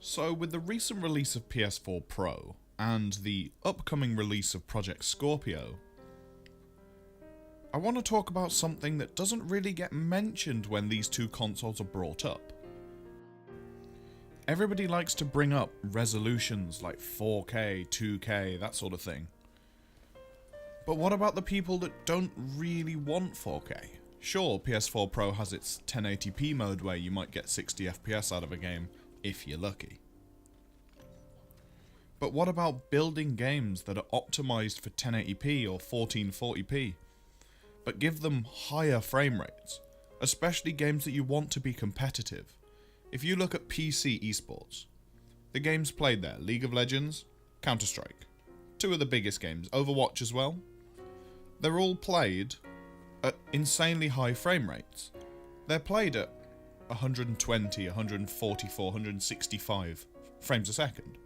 So with the recent release of PS4 Pro and the upcoming release of Project Scorpio, I want to talk about something that doesn't really get mentioned when these two consoles are brought up. Everybody likes to bring up resolutions like 4K, 2K, that sort of thing. But what about the people that don't really want 4K? Sure, PS4 Pro has its 1080p mode where you might get 60 FPS out of a game, if you're lucky. But what about building games that are optimized for 1080p or 1440p, but give them higher frame rates, especially games that you want to be competitive? If you look at PC esports, the games played there, League of Legends, Counter-Strike, two of the biggest games, Overwatch as well, they're all played at insanely high frame rates. They're played at 120, 144, 165 frames a second,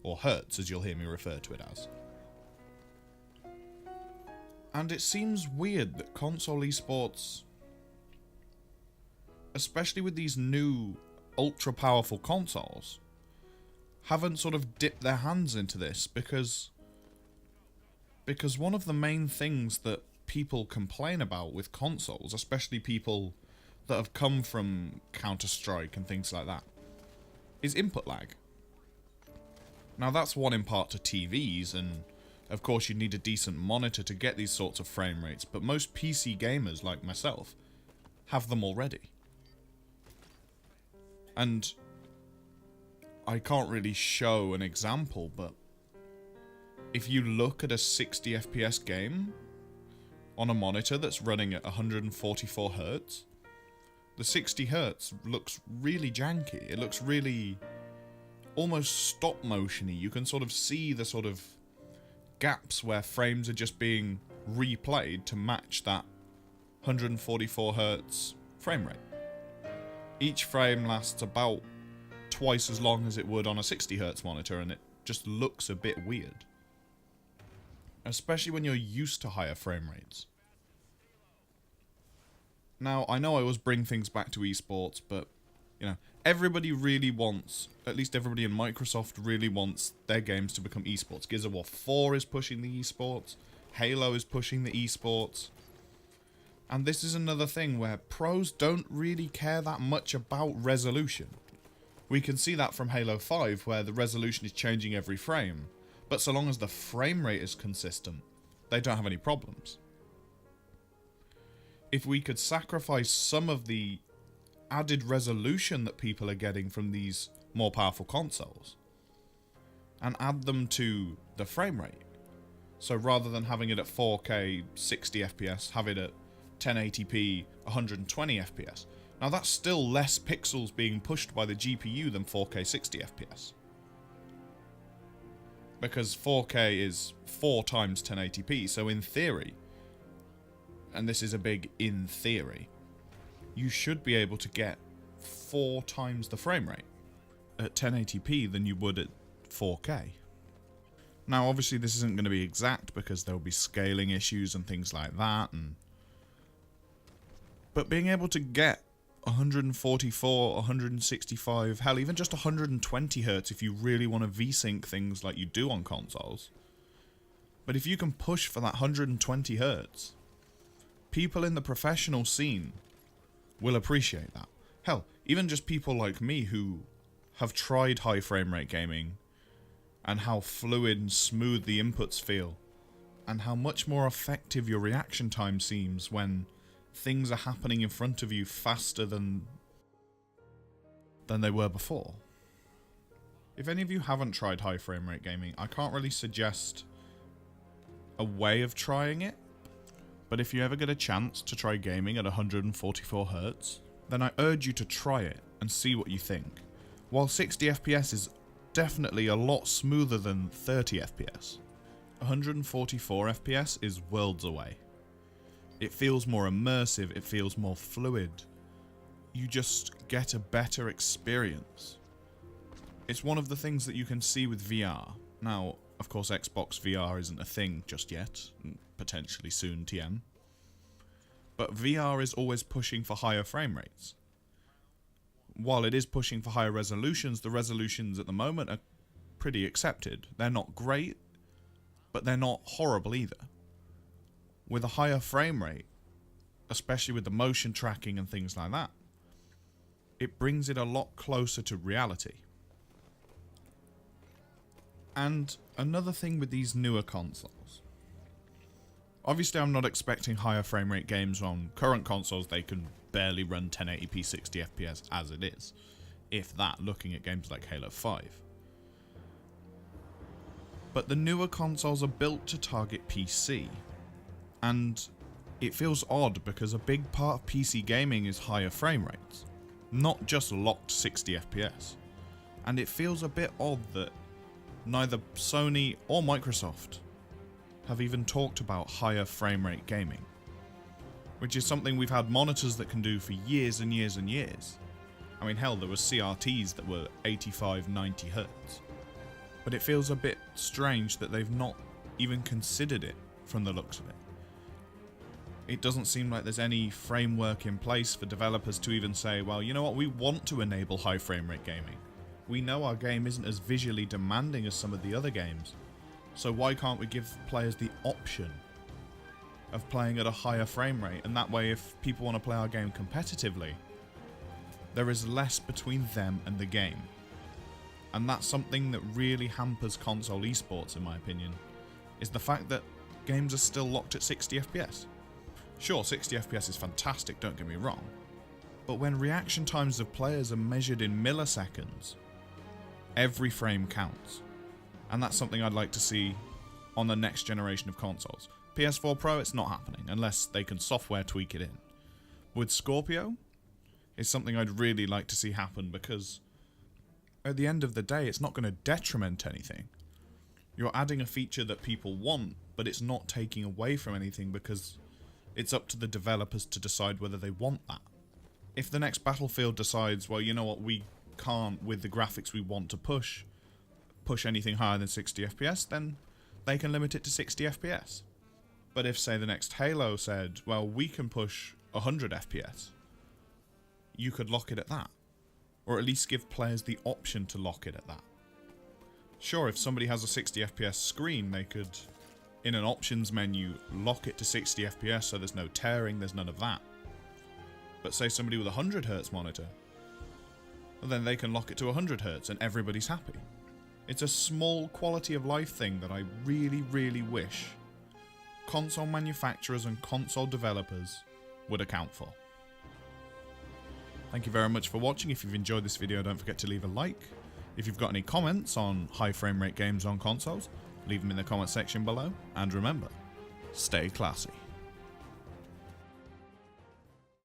or hertz as you'll hear me refer to it as. And it seems weird that console esports, especially with these new ultra powerful consoles, haven't sort of dipped their hands into this because one of the main things that people complain about with consoles, especially people that have come from Counter-Strike and things like that, is input lag. Now that's one in part to TVs, and of course you need a decent monitor to get these sorts of frame rates, but most PC gamers like myself have them already. And I can't really show an example, but if you look at a 60 FPS game on a monitor that's running at 144 Hz, the 60 Hz looks really janky. It looks really almost stop motion-y. You can sort of see the sort of gaps where frames are just being replayed to match that 144 Hz frame rate. Each frame lasts about twice as long as it would on a 60 Hz monitor, and it just looks a bit weird. Especially when you're used to higher frame rates. Now, I know I always bring things back to esports, but, you know, everybody really wants, at least everybody in Microsoft really wants their games to become esports. Gears of War 4 is pushing the esports, Halo is pushing the esports. And this is another thing where pros don't really care that much about resolution. We can see that from Halo 5, where the resolution is changing every frame. But so long as the frame rate is consistent, they don't have any problems. If we could sacrifice some of the added resolution that people are getting from these more powerful consoles and add them to the frame rate, so rather than having it at 4K 60 FPS, have it at 1080p 120 FPS. Now that's still less pixels being pushed by the GPU than 4K 60 FPS. Because 4K is 4 times 1080p, so in theory, and this is a big in theory, you should be able to get 4 times the frame rate at 1080p than you would at 4K. Now obviously this isn't going to be exact because there will be scaling issues and things like that, but being able to get 144, 165, hell, even just 120 Hz if you really want to V-Sync things like you do on consoles. But if you can push for that 120 Hz, people in the professional scene will appreciate that. Hell, even just people like me who have tried high frame rate gaming and how fluid and smooth the inputs feel and how much more effective your reaction time seems when things are happening in front of you faster than they were before. If any of you haven't tried high frame rate gaming, I can't really suggest a way of trying it, but if you ever get a chance to try gaming at 144 Hz, then I urge you to try it and see what you think. While 60 FPS is definitely a lot smoother than 30 FPS, 144 FPS is worlds away. It feels more immersive, it feels more fluid. You just get a better experience. It's one of the things that you can see with VR. Now, of course, Xbox VR isn't a thing just yet, potentially soon TM. But VR is always pushing for higher frame rates. while it is pushing for higher resolutions, the resolutions at the moment are pretty accepted. They're not great, but they're not horrible either. With a higher frame rate, especially with the motion tracking and things like that, it brings it a lot closer to reality. And another thing with these newer consoles, obviously I'm not expecting higher frame rate games on current consoles. They can barely run 1080p 60 FPS as it is, if that, looking at games like Halo 5. But the newer consoles are built to target PC, and it feels odd because a big part of PC gaming is higher frame rates, not just locked 60 FPS. And it feels a bit odd that neither Sony or Microsoft have even talked about higher frame rate gaming, which is something we've had monitors that can do for years and years and years. I mean, hell, there were CRTs that were 85, 90 Hz. But it feels a bit strange that they've not even considered it from the looks of it. It doesn't seem like there's any framework in place for developers to even say, well, you know what, we want to enable high frame rate gaming. We know our game isn't as visually demanding as some of the other games, so why can't we give players the option of playing at a higher frame rate? And that way, if people want to play our game competitively, there is less between them and the game. And that's something that really hampers console esports, in my opinion, is the fact that games are still locked at 60 FPS. Sure, 60 FPS is fantastic, don't get me wrong, but when reaction times of players are measured in milliseconds, every frame counts. And that's something I'd like to see on the next generation of consoles. PS4 Pro, it's not happening, unless they can software tweak it in. With Scorpio, it's something I'd really like to see happen, because at the end of the day, it's not going to detriment anything. You're adding a feature that people want, but it's not taking away from anything, because it's up to the developers to decide whether they want that. If the next Battlefield decides, well, you know what, we can't, with the graphics we want to push anything higher than 60 FPS, then they can limit it to 60 FPS. But if, say, the next Halo said, well, we can push 100 FPS, you could lock it at that. Or at least give players the option to lock it at that. Sure, if somebody has a 60 FPS screen, they could, in an options menu, lock it to 60 FPS so there's no tearing, there's none of that. But say somebody with a 100 Hz monitor, well, then they can lock it to 100 Hz and everybody's happy. It's a small quality of life thing that I really, really wish console manufacturers and console developers would account for. Thank you very much for watching. If you've enjoyed this video, don't forget to leave a like. If you've got any comments on high frame rate games on consoles, leave them in the comment section below. And remember, stay classy.